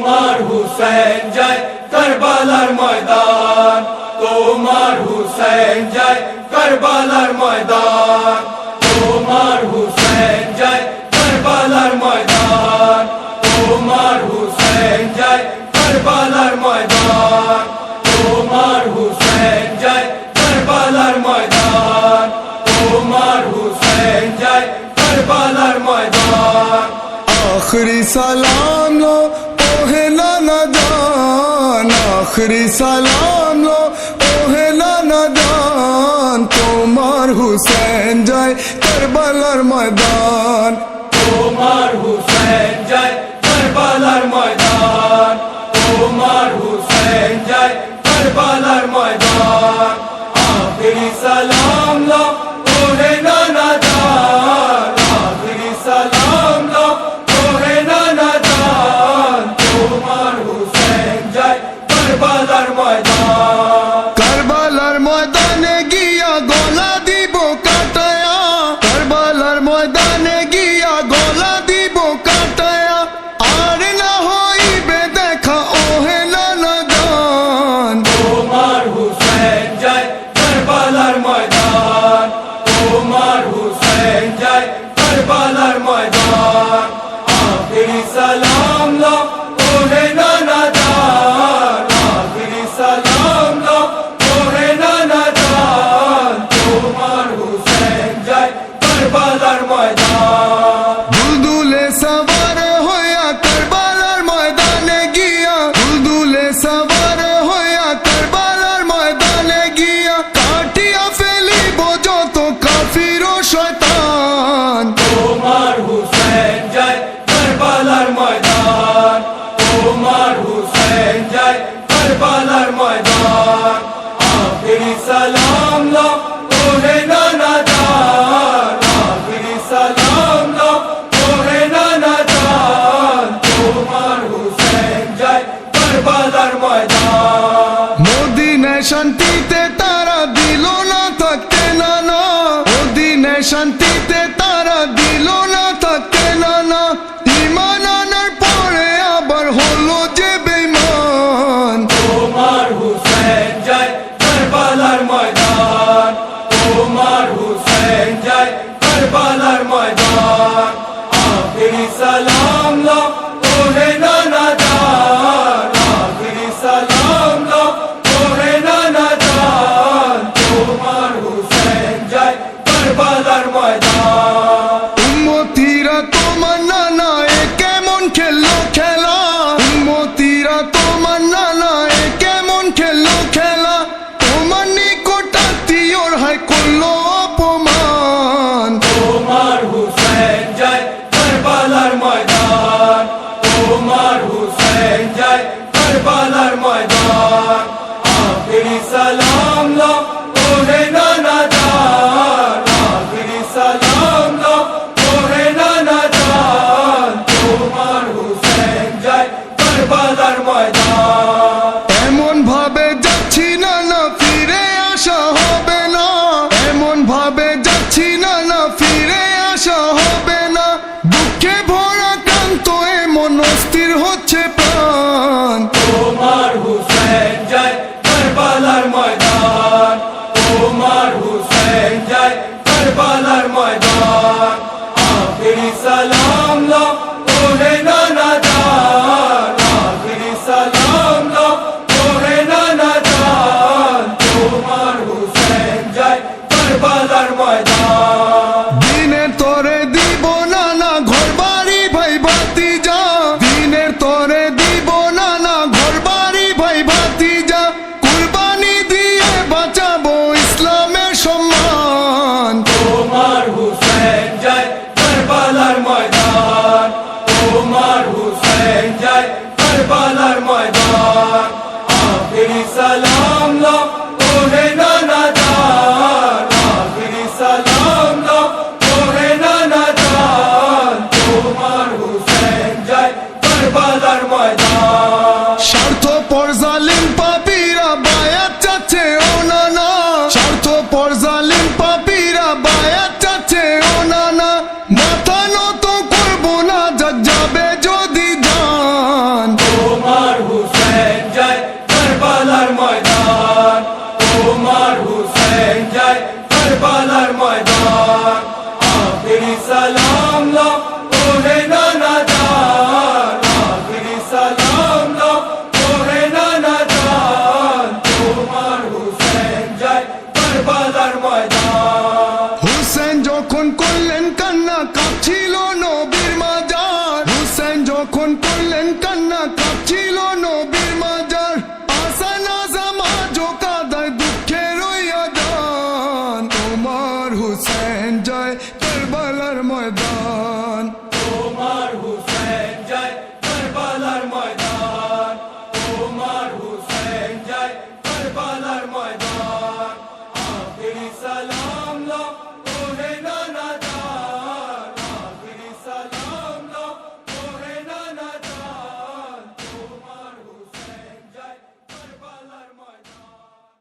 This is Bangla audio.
তোমার হুসেন যায় কারবালার ময়দান, তোমার হুসেন যায় কারবালার ময়দান, তোমার হুসেন যায় কারবালার ময়দান, তোমার হুসেন যায় কারবালার ময়দান, তোমার হুসেন যায় কারবালার ময়দান, তোমার হুসেন যায় কারবালার ময়দান। आखिरी सलाम लो ओहे नाना जान, आखिरी सलाम लो ओहे नाना जान, তোমার হুসেন যায় কারবালার ময়দান, তোমার হুসেন যায় কারবালার ময়দান, তোমার হুসেন যায় কারবালার ময়দান। আখেরি সালাম লো ওহে নানা জান, আখেরি সালাম লো ওহে নানা জান, তোমার হুসেন যায় কারবালার ময়দান। কারবালার ময়দানে গিয়া গলা দিব কাটায়া, কারবালার ময়দানে গিয়া গলা দিব কাটায়া, আর না হইবে দেখা ওহে নানা জান, তোমার হুসেন যায় কারবালার ময়দান, তোমার হুসেন যায় কারবালার ময়দান। আখেরি সালাম লো ওহে নানা জান, আখেরি সালাম লো ওহে নানা জান, তোমার হুসেন যায় কারবালার ময়দান। দুলদুলে সওয়ার হইয়া কারবালার ময়দানে গিয়া, দুলদুলে সওয়ার হইয়া কারবালার ময়দানে গিয়া, কাটিয়া ফেলিব যত কাফির ও শয়তান, তোমার হুসেন যায় কারবালার ময়দান, তোমার হুসেন যায় কারবালার ময়দান। আখেরি সালাম লো ওহে নানা জান, আখেরি সালাম লো ওহে নানা জান, তোমার হুসেন যায় কারবালার ময়দান। মদিনায় শান্তিতে তারা দিল না থাকতে নানা, মদিনায় শান্তিতে তারা দিল না থাকতে নানা, ঈমান আনার পরে আবার হলো যে বেঈমান, তোমার হুসেন যায় কারবালার ময়দান, তোমার হুসেন যায় কারবালার ময়দান। আখেরি সালাম লো ওহে নানা জান, আখেরি সালাম লো ওহে নানা জান, তোমার হুসেন যায় কারবালার ময়দান। উম্মতিরা তোমার নানা এ কেমন খেললো খেলা, উম্মতিরা তোমার নানা এ কেমন খেললো খেলা, তোমার নিকট আত্মীয়র হায় করলো অপমান, তোমার হুসেন যায় কারবালার ময়দান, তোমার হুসেন যায় কারবালার ময়দান। আখেরি সালাম লো ওহে নানা জান, আখেরি সালাম লো ওহে নানা জান, তোমার হুসেন যায় কারবালার ময়দান। এমন ভাবে যাচ্ছি নানা ফিরে আসা হবে না, এমন ভাবে যাচ্ছি নানা ফিরে আসা হবে না, দুঃখে ভরা ক্লান্ত এমন অস্থির হচ্ছে প্রাণ, তোমার হুসেন যায় কারবালার ময়দান, তোমার হুসেন যায় কারবালার ময়দান। আখেরি সালাম লো ওহে নানা জান, আখেরি সালাম লো ওহে নানা জান, তোমার হুসেন যায় কারবালার ময়দান। দিনের তরে দিব নানা ঘর বাড়ি ভাই ভাতিজা, দিনের তরে দিব নানা ঘর বাড়ি ভাই ভাতিজা, কুরবানি দিয়ে বাঁচাবো ইসলামের সম্মান, তোমার হুসেন যায় কারবালার ময়দান, তোমার হুসেন যায় কারবালার ময়দান। আখেরি সালাম লো ওহে নানা জান, আখেরি সালাম লো ওহে নানা জান, তোমার হুসেন যায় কারবালার ময়দান। স্বার্থপর জালিম পাপীরা বায়াত চাচ্ছে ও নানা, স্বার্থপর জালিম পাপীরা বায়াত চাচ্ছে ও নানা, মাথা নত করবো না যাক যাবে যদি জান, নয়ন কান্না কাঁপছিল নবীর মাজার